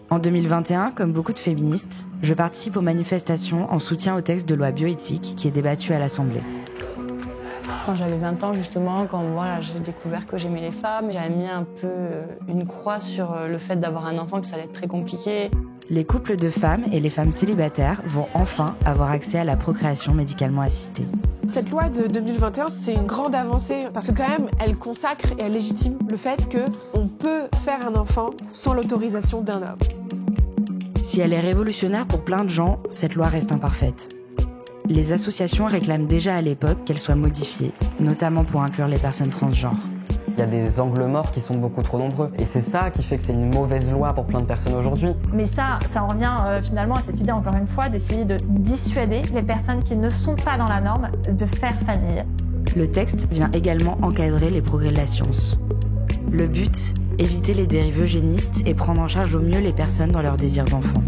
En 2021, comme beaucoup de féministes, je participe aux manifestations en soutien au texte de loi bioéthique qui est débattu à l'Assemblée. Quand j'avais 20 ans, justement, quand j'ai découvert que j'aimais les femmes, j'avais mis un peu une croix sur le fait d'avoir un enfant, que ça allait être très compliqué. Les couples de femmes et les femmes célibataires vont enfin avoir accès à la procréation médicalement assistée. Cette loi de 2021, c'est une grande avancée parce que quand même, elle consacre et elle légitime le fait qu'on peut faire un enfant sans l'autorisation d'un homme. Si elle est révolutionnaire pour plein de gens, cette loi reste imparfaite. Les associations réclament déjà à l'époque qu'elle soit modifiée, notamment pour inclure les personnes transgenres. Il y a des angles morts qui sont beaucoup trop nombreux. Et c'est ça qui fait que c'est une mauvaise loi pour plein de personnes aujourd'hui. Mais ça en revient finalement à cette idée, encore une fois, d'essayer de dissuader les personnes qui ne sont pas dans la norme de faire famille. Le texte vient également encadrer les progrès de la science. Le but, éviter les dérives eugénistes et prendre en charge au mieux les personnes dans leur désir d'enfant.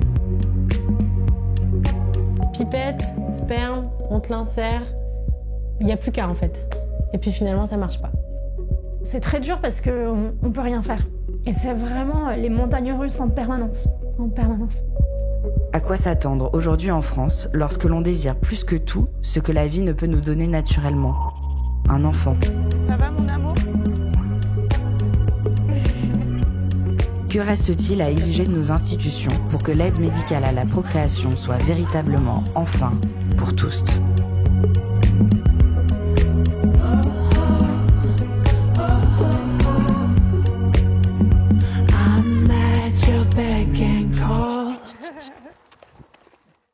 Pipette, sperme, on te l'insère, il n'y a plus qu'à en fait. Et puis finalement ça marche pas. C'est très dur parce qu'on ne peut rien faire. Et c'est vraiment les montagnes russes en permanence. À quoi s'attendre aujourd'hui en France lorsque l'on désire plus que tout ce que la vie ne peut nous donner naturellement ? Un enfant. Ça va mon amour ? Que reste-t-il à exiger de nos institutions pour que l'aide médicale à la procréation soit véritablement, enfin, pour tous ?